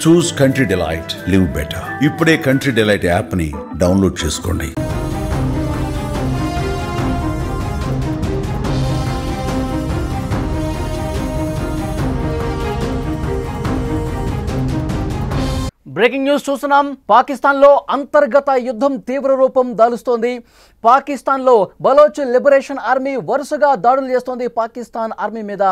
చూస్ country delight, live better. ఇప్పుడే country delight app ని download చేసుకోండి. బ్రేకింగ్ న్యూస్ చూస్తున్నాం. పాకిస్తాన్లో అంతర్గత యుద్ధం తీవ్ర రూపం దాలుస్తోంది. పాకిస్తాన్లో బలోచ్ లిబరేషన్ ఆర్మీ వరుసగా దాడులు చేస్తోంది. పాకిస్తాన్ ఆర్మీ మీద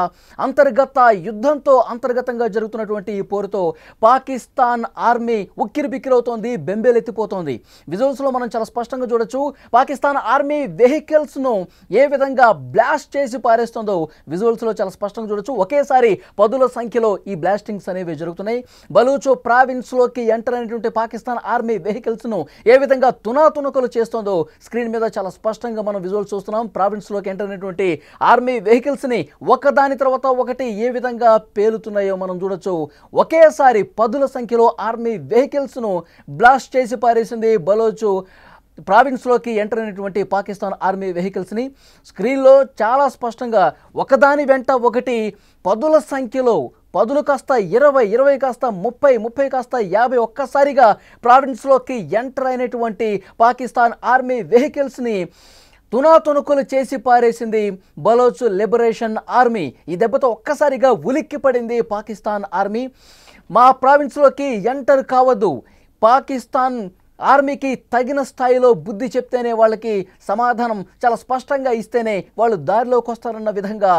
అంతర్గత యుద్ధంతో అంతర్గతంగా జరుగుతున్నటువంటి ఈ పోరుతో పాకిస్తాన్ ఆర్మీ ఉక్కిరిబిక్కిరవుతోంది, బెంబేలెత్తిపోతోంది. విజువల్స్లో మనం చాలా స్పష్టంగా చూడొచ్చు. పాకిస్తాన్ ఆర్మీ వెహికల్స్ను ఏ విధంగా బ్లాస్ట్ చేసి పారేస్తుందో విజువల్స్లో చాలా స్పష్టంగా చూడొచ్చు. ఒకేసారి పదుల సంఖ్యలో ఈ బ్లాస్టింగ్స్ అనేవి జరుగుతున్నాయి. బలూచ్ ప్రావిన్స్లోకి ఎంటర్ అయినటువంటి పాకిస్తాన్ ఆర్మీ వెహికల్స్ను ఏ విధంగా తునాతునకలు చేస్తుందో స్క్రీన్ మీద చాలా స్పష్టంగా మనం విజువల్స్ చూస్తున్నాం. ప్రావిన్స్లోకి ఎంటర్ అయినటువంటి ఆర్మీ వెహికల్స్ని ఒకదాని తర్వాత ఒకటి ఏ విధంగా పేలుతున్నాయో మనం చూడొచ్చు. ఒకేసారి పదుల సంఖ్యలో ఆర్మీ వెహికల్స్ను బ్లాస్ట్ చేసి పారేసింది బలోచ్ ప్రావిన్స్లోకి ఎంటర్ అయినటువంటి పాకిస్తాన్ ఆర్మీ వెహికల్స్ని. స్క్రీన్లో చాలా స్పష్టంగా ఒకదాని వెంట ఒకటి పదుల సంఖ్యలో, పదులు కాస్త 20, 20 కాస్త 30, 30 కాస్త 50 ఒక్కసారిగా ప్రావిన్స్లోకి ఎంటర్ అయినటువంటి పాకిస్తాన్ ఆర్మీ వెహికల్స్ని తునాతునుకులు చేసి పారేసింది బలోచ్ లిబరేషన్ ఆర్మీ. ఈ దెబ్బతో ఒక్కసారిగా ఉలిక్కి పడింది పాకిస్తాన్ ఆర్మీ. మా ప్రావిన్స్లోకి ఎంటర్ కావద్దు, పాకిస్తాన్ ఆర్మీకి తగిన స్థాయిలో బుద్ధి చెప్తేనే, వాళ్ళకి సమాధానం చాలా స్పష్టంగా ఇస్తేనే వాళ్ళు దారిలోకి వస్తారన్న విధంగా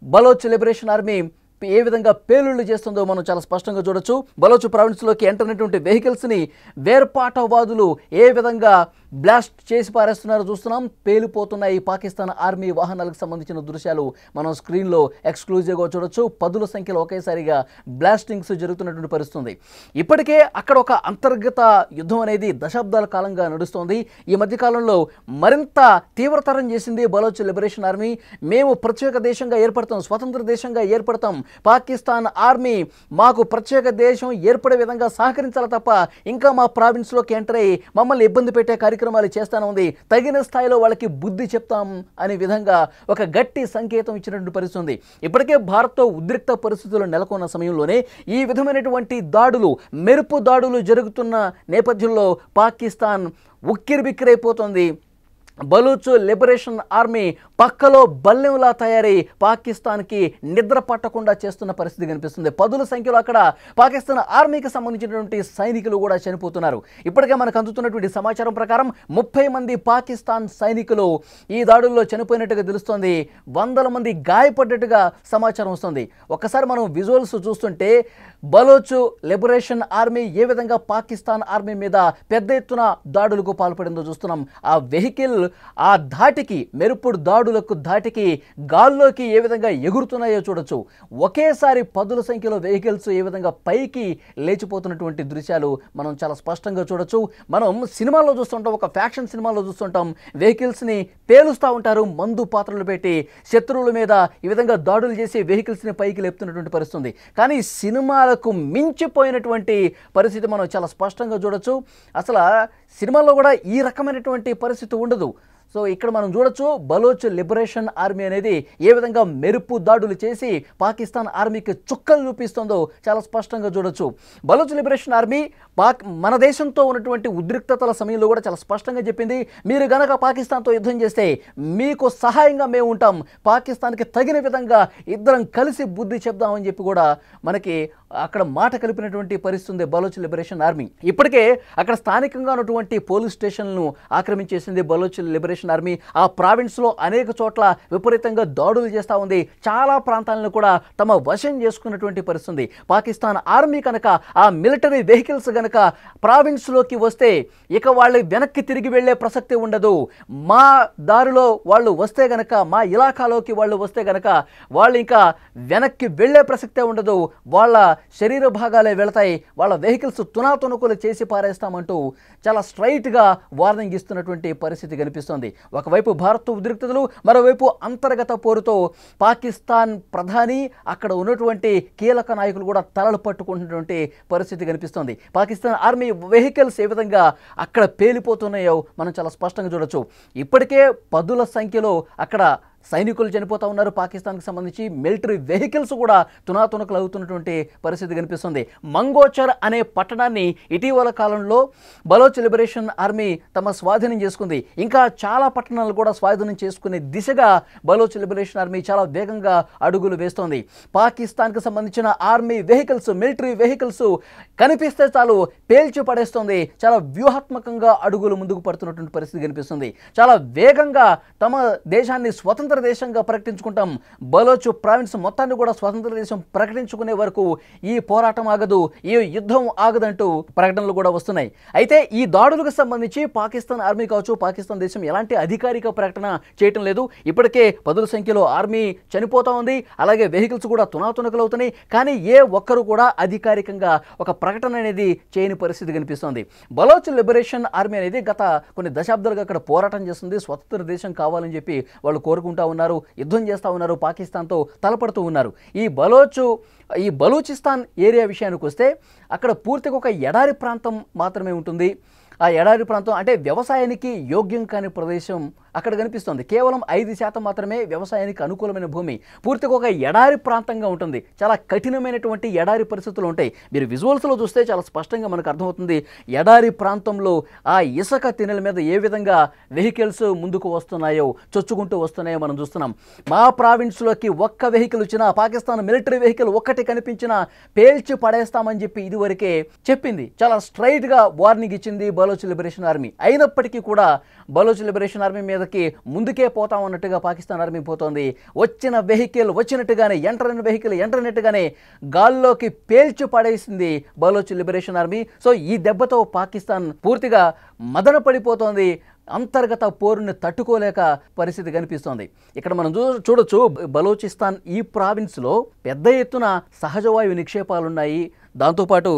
బలోచ్ లిబరేషన్ ఆర్మీ ఏ విధంగా పేలుళ్లు చేస్తుందో మనం చాలా స్పష్టంగా చూడొచ్చు. బలోచ్ ప్రావిన్స్లోకి ఎంటర్ అయినటువంటి వెహికల్స్ని వేర్పాటవాదులు ఏ విధంగా బ్లాస్ట్ చేసి పారేస్తున్నారో చూస్తున్నాం. పేలిపోతున్నాయి పాకిస్తాన్ ఆర్మీ వాహనాలకు సంబంధించిన దృశ్యాలు మనం స్క్రీన్లో ఎక్స్క్లూజివ్గా చూడొచ్చు. పదుల సంఖ్యలో ఒకేసారిగా బ్లాస్టింగ్స్ జరుగుతున్నటువంటి పరిస్థితుంది. ఇప్పటికే అక్కడ ఒక అంతర్గత యుద్ధం అనేది దశాబ్దాల కాలంగా నడుస్తోంది. ఈ మధ్యకాలంలో మరింత తీవ్రతరం చేసింది బలోచ్ లిబరేషన్ ఆర్మీ. మేము ప్రత్యేక దేశంగా ఏర్పడతాం, స్వతంత్ర దేశంగా ఏర్పడతాం, పాకిస్తాన్ ఆర్మీ మాకు ప్రత్యేక దేశం ఏర్పడే విధంగా సహకరించాలి తప్ప ఇంకా మా ప్రావిన్స్లోకి ఎంటర్ అయ్యి మమ్మల్ని ఇబ్బంది పెట్టే కార్యక్రమాలు చేస్తానే ఉంది, తగిన స్థాయిలో వాళ్ళకి బుద్ధి చెప్తాం అనే విధంగా ఒక గట్టి సంకేతం ఇచ్చినటువంటి పరిస్థితి ఉంది. ఇప్పటికే భారత్తో ఉద్రిక్త పరిస్థితులు నెలకొన్న సమయంలోనే ఈ విధమైనటువంటి దాడులు, మెరుపు దాడులు జరుగుతున్న నేపథ్యంలో పాకిస్తాన్ ఉక్కిరిబిక్కిరైపోతుంది. బలూచ్ లిబరేషన్ ఆర్మీ పక్కలో బల్లెంలా తయారై పాకిస్తాన్కి నిద్ర పట్టకుండా చేస్తున్న పరిస్థితి కనిపిస్తుంది. పదుల సంఖ్యలో అక్కడ పాకిస్తాన్ ఆర్మీకి సంబంధించినటువంటి సైనికులు కూడా చనిపోతున్నారు. ఇప్పటికే మనకు అందుతున్నటువంటి సమాచారం ప్రకారం 30 మంది పాకిస్తాన్ సైనికులు ఈ దాడుల్లో చనిపోయినట్టుగా తెలుస్తోంది. 100 మంది గాయపడ్డట్టుగా సమాచారం వస్తుంది. ఒక్కసారి మనం విజువల్స్ చూస్తుంటే బలోచ్ లిబరేషన్ ఆర్మీ ఏ విధంగా పాకిస్తాన్ ఆర్మీ మీద పెద్ద ఎత్తున దాడులకు పాల్పడిందో చూస్తున్నాం. ఆ వెహికల్ ఆ ధాటికి, మెరుపుడు దాడులకు ధాటికి గాల్లోకి ఏ విధంగా ఎగురుతున్నాయో చూడొచ్చు. ఒకేసారి పదుల సంఖ్యలో వెహికల్స్ ఏ విధంగా పైకి లేచిపోతున్నటువంటి దృశ్యాలు మనం చాలా స్పష్టంగా చూడొచ్చు. మనం సినిమాల్లో చూస్తుంటాం, ఒక ఫ్యాక్షన్ సినిమాలో చూస్తుంటాం, వెహికల్స్ని పేలుస్తూ ఉంటారు, మందు పాత్రలు పెట్టి శత్రువుల మీద ఈ విధంగా దాడులు చేసి వెహికల్స్ని పైకి లేపుతున్నటువంటి పరిస్థితి. కానీ సినిమాలకు మించిపోయినటువంటి పరిస్థితి మనం చాలా స్పష్టంగా చూడొచ్చు. అసలు సినిమాల్లో కూడా ఈ రకమైనటువంటి పరిస్థితి ఉండదు. సో ఇక్కడ మనం చూడొచ్చు బలోచ్ లిబరేషన్ ఆర్మీ అనేది ఏ విధంగా మెరుపు దాడులు చేసి పాకిస్తాన్ ఆర్మీకి చుక్కలు చూపిస్తుందో చాలా స్పష్టంగా చూడొచ్చు. బలోచ్ లిబరేషన్ ఆర్మీ మన దేశంతో ఉన్నటువంటి ఉద్రిక్తతల సమయంలో కూడా చాలా స్పష్టంగా చెప్పింది, మీరు గనక పాకిస్తాన్తో యుద్ధం చేస్తే మీకు సహాయంగా మేము ఉంటాం, పాకిస్తాన్కి తగిన విధంగా ఇద్దరం కలిసి బుద్ధి చెప్దామని చెప్పి కూడా మనకి అక్కడ మాట కలిపినటువంటి పరిస్థితి బలోచ్ లిబరేషన్ ఆర్మీ. ఇప్పటికే అక్కడ స్థానికంగా ఉన్నటువంటి పోలీస్ స్టేషన్లను ఆక్రమించేసింది బలోచ్ లిబరేషన్ ఆర్మీ. ఆ ప్రావిన్స్లో అనేక చోట్ల విపరీతంగా దాడులు చేస్తూ ఉంది. చాలా ప్రాంతాలను కూడా తమ వశం చేసుకున్నటువంటి పరిస్థితి. పాకిస్తాన్ ఆర్మీ కనుక ఆ మిలిటరీ వెహికల్స్ కనుక ప్రావిన్స్లోకి వస్తే ఇక వాళ్ళు వెనక్కి తిరిగి వెళ్లే ప్రసక్తి ఉండదు. మా దారిలో వాళ్ళు వస్తే గనక, మా ఇలాకాలోకి వాళ్ళు వస్తే గనక వాళ్ళు ఇంకా వెనక్కి వెళ్లే ప్రసక్తే ఉండదు, వాళ్ళ శరీర భాగాలే వెళతాయి, వాళ్ళ వెహికల్స్ తునాతునుకులు చేసి పారేస్తామంటూ చాలా స్ట్రైట్గా వార్నింగ్ ఇస్తున్నటువంటి పరిస్థితి కనిపిస్తోంది. ఒకవైపు భారత్ ఉద్రిక్తతలు, మరోవైపు అంతర్గత పోరుతో పాకిస్తాన్ ప్రధాని, అక్కడ ఉన్నటువంటి కీలక నాయకులు కూడా తలలు పట్టుకుంటున్నటువంటి పరిస్థితి కనిపిస్తోంది. పాకిస్తాన్ ఆర్మీ వెహికల్స్ ఏ విధంగా అక్కడ పేలిపోతున్నాయో మనం చాలా స్పష్టంగా చూడొచ్చు. ఇప్పటికే పదుల సంఖ్యలో అక్కడ సైనికులు చనిపోతూ ఉన్నారు, పాకిస్తాన్కి సంబంధించి మిలిటరీ వెహికల్స్ కూడా తునాతునకలు అవుతున్నటువంటి పరిస్థితి కనిపిస్తుంది. మంగోచర్ అనే పట్టణాన్ని ఇటీవల కాలంలో బలోచ్ లిబరేషన్ ఆర్మీ తమ స్వాధీనం చేసుకుంది. ఇంకా చాలా పట్టణాలు కూడా స్వాధీనం చేసుకునే దిశగా బలోచ్ లిబరేషన్ ఆర్మీ చాలా వేగంగా అడుగులు వేస్తోంది. పాకిస్తాన్కి సంబంధించిన ఆర్మీ వెహికల్స్, మిలిటరీ వెహికల్స్ కనిపిస్తే చాలు పేల్చి పడేస్తోంది. చాలా వ్యూహాత్మకంగా అడుగులు ముందుకు పడుతున్నటువంటి పరిస్థితి కనిపిస్తుంది. చాలా వేగంగా తమ దేశాన్ని స్వతంత్ర దేశంగా ప్రకటించుకుంటాం, బలోచ్ ప్రావిన్స్ మొత్తాన్ని కూడా స్వతంత్ర దేశం ప్రకటించుకునే వరకు ఈ పోరాటం ఆగదు, ఈ యుద్ధం ఆగదంటూ ప్రకటనలు కూడా వస్తున్నాయి. అయితే ఈ దాడులకు సంబంధించి పాకిస్తాన్ ఆర్మీ కావచ్చు, పాకిస్తాన్ దేశం ఎలాంటి అధికారిక ప్రకటన చేయటం లేదు. ఇప్పటికే పదుల సంఖ్యలో ఆర్మీ చనిపోతా ఉంది, అలాగే వెహికల్స్ కూడా తునాతునకలు అవుతున్నాయి. కానీ ఏ ఒక్కరు కూడా అధికారికంగా ఒక ప్రకటన అనేది చేయని పరిస్థితి కనిపిస్తోంది. బలోచ్ లిబరేషన్ ఆర్మీ అనేది గత కొన్ని దశాబ్దాలుగా అక్కడ పోరాటం చేస్తుంది, స్వతంత్ర దేశం కావాలని చెప్పి వాళ్ళు కోరుకుంటా ఉన్నారు, యుద్ధం చేస్తూ ఉన్నారు, పాకిస్తాన్తో తలపడుతూ ఉన్నారు. ఈ బలూచిస్తాన్ ఏరియా విషయానికి వస్తే అక్కడ పూర్తిగా ఒక ఎడారి ప్రాంతం మాత్రమే ఉంటుంది. ఆ ఎడారి ప్రాంతం అంటే వ్యవసాయానికి యోగ్యం కాని ప్రదేశం అక్కడ కనిపిస్తుంది. కేవలం 5% మాత్రమే వ్యవసాయానికి అనుకూలమైన భూమి. పూర్తిగా ఒక ఎడారి ప్రాంతంగా ఉంటుంది. చాలా కఠినమైనటువంటి ఎడారి పరిస్థితులు ఉంటాయి. మీరు విజువల్స్లో చూస్తే చాలా స్పష్టంగా మనకు అర్థమవుతుంది. ఎడారి ప్రాంతంలో ఆ ఇసుక తినెల మీద ఏ విధంగా వెహికల్స్ ముందుకు వస్తున్నాయో, చొచ్చుకుంటూ వస్తున్నాయో మనం చూస్తున్నాం. మా ప్రావిన్స్లోకి ఒక్క వెహికల్ వచ్చినా, పాకిస్తాన్ మిలిటరీ వెహికల్ ఒక్కటి కనిపించినా పేల్చి పడేస్తామని చెప్పి ఇదివరకే చెప్పింది. చాలా స్ట్రైట్గా వార్నింగ్ ఇచ్చింది బలోచ్ లిబరేషన్ ఆర్మీ. అయినప్పటికీ కూడా బలోచ్ లిబరేషన్ ఆర్మీ మీదకి ముందుకే పోతాం అన్నట్టుగా పాకిస్తాన్ ఆర్మీ పోతోంది. వచ్చిన వెహికల్ వచ్చినట్టుగానే, ఎంటరైన వెహికల్ ఎంటరైనట్టుగానే గాల్లోకి పేల్చి పడేసింది బలోచ్ లిబరేషన్ ఆర్మీ. సో ఈ దెబ్బతో పాకిస్తాన్ పూర్తిగా మదన పడిపోతోంది. అంతర్గత పోరుని తట్టుకోలేక పరిస్థితి కనిపిస్తోంది. ఇక్కడ మనం చూడొచ్చు, బలోచిస్తాన్ ఈ ప్రావిన్స్లో పెద్ద ఎత్తున సహజ వాయు నిక్షేపాలున్నాయి. దాంతోపాటు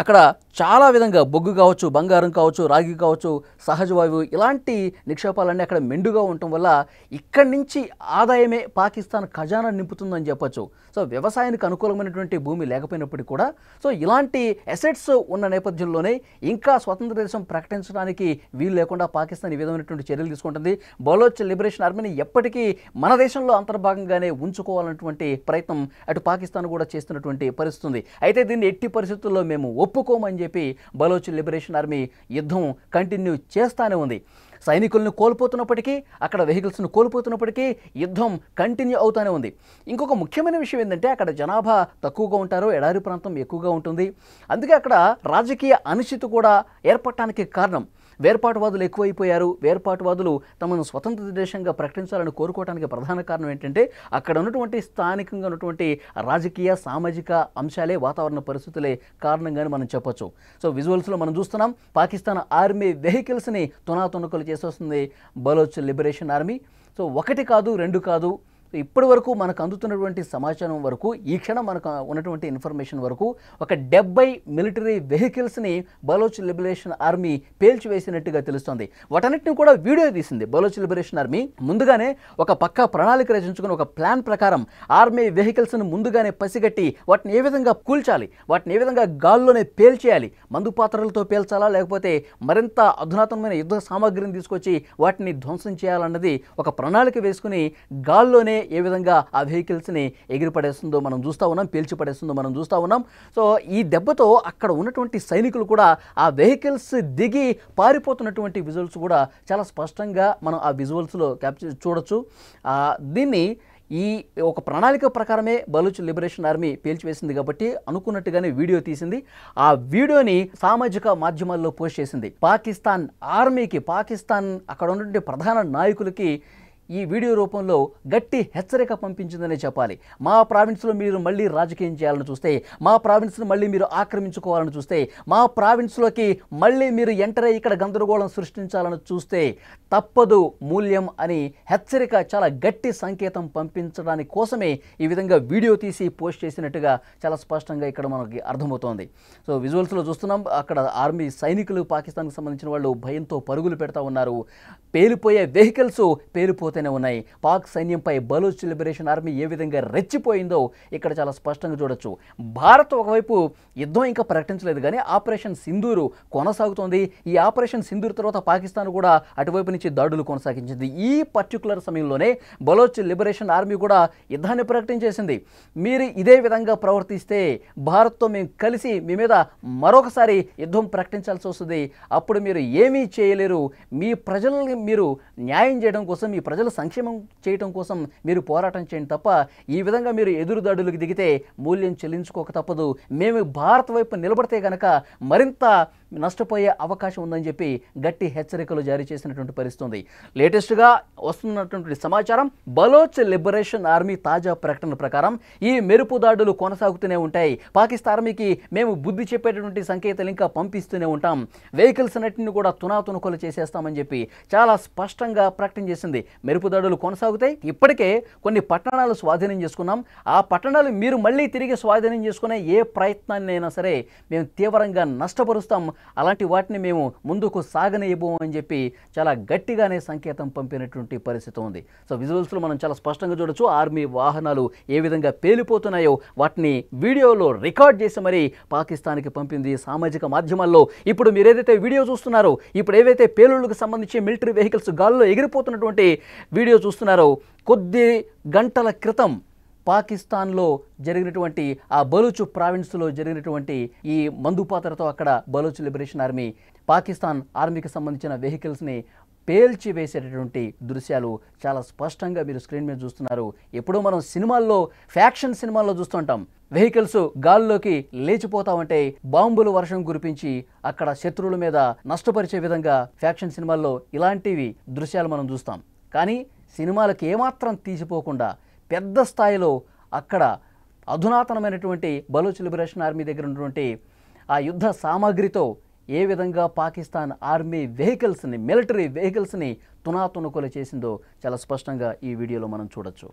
అక్కడ చాలా విధంగా బొగ్గు కావచ్చు, బంగారం కావచ్చు, రాగి కావచ్చు, సహజ వాయువు ఇలాంటి నిక్షేపాలన్నీ అక్కడ మెండుగా ఉండటం వల్ల ఇక్కడి నుంచి ఆదాయమే పాకిస్తాన్ ఖజానా నింపుతుందని చెప్పొచ్చు. సో వ్యవసాయానికి అనుకూలమైనటువంటి భూమి లేకపోయినప్పటికీ కూడా సో ఇలాంటి అసెట్స్ ఉన్న నేపథ్యంలోనే ఇంకా స్వతంత్ర దేశం ప్రకటించడానికి వీలు లేకుండా పాకిస్తాన్ ఈ విధమైనటువంటి చర్యలు తీసుకుంటుంది. బలోచ్ లిబరేషన్ ఆర్మీని ఎప్పటికీ మన దేశంలో అంతర్భాగంగానే ఉంచుకోవాలన్నటువంటి ప్రయత్నం అటు పాకిస్తాన్ కూడా చేస్తున్నటువంటి పరిస్థితి ఉంది. అయితే దీన్ని ఎట్టి పరిస్థితుల్లో మేము ఒప్పుకోమని చెప్పి బలోచ్ లిబరేషన్ ఆర్మీ యుద్ధం కంటిన్యూ చేస్తానే ఉంది. సైనికులను కోల్పోతున్నప్పటికీ, అక్కడ వెహికల్స్ను కోల్పోతున్నప్పటికీ యుద్ధం కంటిన్యూ అవుతూనే ఉంది. ఇంకొక ముఖ్యమైన విషయం ఏంటంటే అక్కడ జనాభా తక్కువగా ఉంటారు, ఎడారి ప్రాంతం ఎక్కువగా ఉంటుంది. అందుకే అక్కడ రాజకీయ అనిశ్చితి కూడా ఏర్పడటానికి కారణం. వేర్పాటువాదులు ఎక్కువైపోయారు. వేర్పాటువాదులు తమను స్వతంత్ర దేశంగా ప్రకటించాలని కోరుకోవడానికి ప్రధాన కారణం ఏంటంటే అక్కడ ఉన్నటువంటి స్థానికంగా ఉన్నటువంటి రాజకీయ, సామాజిక అంశాలే, వాతావరణ పరిస్థితులే కారణంగానే మనం చెప్పొచ్చు. సో విజువల్స్లో మనం చూస్తున్నాం, పాకిస్తాన్ ఆర్మీ వెహికల్స్ని తునాతునకలు చేసేస్తుంది బలోచ్ లిబరేషన్ ఆర్మీ. సో ఒకటి కాదు, రెండు కాదు, ఇప్పటి వరకు మనకు అందుతున్నటువంటి సమాచారం వరకు, ఈ క్షణం మనకు ఉన్నటువంటి ఇన్ఫర్మేషన్ వరకు ఒక 70 మిలిటరీ వెహికల్స్ని బలోచ్ లిబరేషన్ ఆర్మీ పేల్చివేసినట్టుగా తెలుస్తోంది. వాటన్నిటిని కూడా వీడియో తీసింది బలోచ్ లిబరేషన్ ఆర్మీ. ముందుగానే ఒక పక్కా ప్రణాళిక రచించుకుని ఒక ప్లాన్ ప్రకారం ఆర్మీ వెహికల్స్ని ముందుగానే పసిగట్టి వాటిని ఏ విధంగా కూల్చాలి, వాటిని ఏ విధంగా గాల్లోనే పేల్చేయాలి, మందు పాత్రలతో పేల్చాలా లేకపోతే మరింత అధునాతనమైన యుద్ధ సామాగ్రిని తీసుకొచ్చి వాటిని ధ్వంసం చేయాలన్నది ఒక ప్రణాళిక వేసుకుని గాల్లోనే ఏ విధంగా ఆ వెహికల్స్ని ఎగిరిపడేస్తుందో మనం చూస్తూ ఉన్నాం, పేల్చి పడేస్తుందో మనం చూస్తూ ఉన్నాం. సో ఈ దెబ్బతో అక్కడ ఉన్నటువంటి సైనికులు కూడా ఆ వెహికల్స్ దిగి పారిపోతున్నటువంటి విజువల్స్ కూడా చాలా స్పష్టంగా మనం ఆ విజువల్స్లో క్యాప్చర్ చూడొచ్చు. దీన్ని ఈ ఒక ప్రణాళిక ప్రకారమే బలోచ్ లిబరేషన్ ఆర్మీ పేల్చివేసింది కాబట్టి అనుకున్నట్టుగానే వీడియో తీసింది. ఆ వీడియోని సామాజిక మాధ్యమాల్లో పోస్ట్ చేసింది. పాకిస్తాన్ ఆర్మీకి, పాకిస్తాన్ అక్కడ ఉన్నటువంటి ప్రధాన నాయకులకి ఈ వీడియో రూపంలో గట్టి హెచ్చరిక పంపించిందనే చెప్పాలి. మా ప్రావిన్స్లో మీరు మళ్ళీ రాజకీయం చేయాలని చూస్తే, మా ప్రావిన్స్ను మళ్ళీ మీరు ఆక్రమించుకోవాలని చూస్తే, మా ప్రావిన్స్లోకి మళ్ళీ మీరు ఎంటర్ అయ్యి ఇక్కడ గందరగోళం సృష్టించాలని చూస్తే తప్పదు మూల్యం అని హెచ్చరిక, చాలా గట్టి సంకేతం పంపించడానికి కోసమే ఈ విధంగా వీడియో తీసి పోస్ట్ చేసినట్టుగా చాలా స్పష్టంగా ఇక్కడ మనకి అర్థమవుతోంది. సో విజువల్స్లో చూస్తున్నాం, అక్కడ ఆర్మీ సైనికులు, పాకిస్తాన్కి సంబంధించిన వాళ్ళు భయంతో పరుగులు పెడతా ఉన్నారు. పేలిపోయే వెహికల్స్ పేలిపోతూ కొనసాగుతూనే ఉన్నాయి. పాక్ సైన్యంపై బలూచ్ లిబరేషన్ ఆర్మీ ఏ విధంగా రెచ్చిపోయిందో ఇక్కడ చాలా స్పష్టంగా చూడొచ్చు. భారత్ ఒకవైపు యుద్ధం ఇంకా ప్రకటించలేదు కానీ ఆపరేషన్ సింధూరు కొనసాగుతోంది. ఈ ఆపరేషన్ సింధూరు తర్వాత పాకిస్తాన్ కూడా అటువైపు నుంచి దాడులు కొనసాగించింది. ఈ పర్టికులర్ సమయంలోనే బలోచ్ లిబరేషన్ ఆర్మీ కూడా యుద్ధాన్ని ప్రకటించేసింది. మీరు ఇదే విధంగా ప్రవర్తిస్తే భారత్తో మేము కలిసి మీ మీద మరొకసారి యుద్ధం ప్రకటించాల్సి వస్తుంది. అప్పుడు మీరు ఏమీ చేయలేరు. మీ ప్రజల్ని మీరు న్యాయం చేయడం కోసం, మీ ప్రజల సంక్షేమం చేయడం కోసం మీరు పోరాటం చేయండి తప్ప ఈ విధంగా మీరు ఎదురుదాడులకు దిగితే మూల్యం చెల్లించుకోక తప్పదు. మేము భారత్ వైపు నిలబడితే కనుక మరింత నష్టపోయే అవకాశం ఉందని చెప్పి గట్టి హెచ్చరికలు జారీ చేసినటువంటి పరిస్థితి. లేటెస్ట్గా వస్తున్నటువంటి సమాచారం, బలోచ్ లిబరేషన్ ఆర్మీ తాజా ప్రకటన ప్రకారం ఈ మెరుపు దాడులు కొనసాగుతూనే ఉంటాయి. పాకిస్తాన్ ఆర్మీకి మేము బుద్ధి చెప్పేటటువంటి సంకేతాలు ఇంకా పంపిస్తూనే ఉంటాం. వెహికల్స్ అన్నింటిని కూడా తునాతునకలు చేసేస్తామని చెప్పి చాలా స్పష్టంగా ప్రకటన చేసింది. మెరుపు దాడులు కొనసాగుతాయి. ఇప్పటికే కొన్ని పట్టణాలు స్వాధీనం చేసుకున్నాం. ఆ పట్టణాలు మీరు మళ్ళీ తిరిగి స్వాధీనం చేసుకునే ఏ ప్రయత్నాన్ని అయినా సరే మేము తీవ్రంగా నష్టపరుస్తాం. అలాంటి వాటిని మేము ముందుకు సాగనివ్వము అని చెప్పి చాలా గట్టిగానే సంకేతం పంపినటువంటి పరిస్థితి ఉంది. సో విజువల్స్లో మనం చాలా స్పష్టంగా చూడొచ్చు ఆర్మీ వాహనాలు ఏ విధంగా పేలిపోతున్నాయో వాటిని వీడియోలో రికార్డ్ చేసి మరి పాకిస్తాన్కి పంపింది సామాజిక మాధ్యమాల్లో. ఇప్పుడు మీరు ఏదైతే వీడియో చూస్తున్నారో, ఇప్పుడు ఏవైతే పేలుళ్లకు సంబంధించి మిలిటరీ వెహికల్స్ గాల్లో ఎగిరిపోతున్నటువంటి వీడియో చూస్తున్నారో, కొద్ది గంటల క్రితం పాకిస్తాన్లో జరిగినటువంటి ఆ బలూచ్ ప్రావిన్స్లో జరిగినటువంటి ఈ మందుపాత్రతో అక్కడ బలూచ్ లిబరేషన్ ఆర్మీ పాకిస్తాన్ ఆర్మీకి సంబంధించిన వెహికల్స్ని పేల్చివేసేటటువంటి దృశ్యాలు చాలా స్పష్టంగా మీరు స్క్రీన్ మీద చూస్తున్నారు. ఎప్పుడో మనం సినిమాల్లో, ఫ్యాక్షన్ సినిమాల్లో చూస్తుంటాం, వెహికల్స్ గాల్లోకి లేచిపోతా ఉంటే బాంబులు వర్షం కురిపించి అక్కడ శత్రువుల మీద నష్టపరిచే విధంగా ఫ్యాక్షన్ సినిమాల్లో ఇలాంటివి దృశ్యాలు మనం చూస్తాం. కానీ సినిమాలకు ఏమాత్రం తీసిపోకుండా పెద్ద స్థాయిలో అక్కడ అధునాతనమైనటువంటి బలూచ్ లిబరేషన్ ఆర్మీ దగ్గర ఉన్నటువంటి ఆ యుద్ధ సామాగ్రితో ఏ విధంగా పాకిస్తాన్ ఆర్మీ వెహికల్స్ని, మిలిటరీ వెహికల్స్ని తునాతునకలు చేసిందో చాలా స్పష్టంగా ఈ వీడియోలో మనం చూడొచ్చు.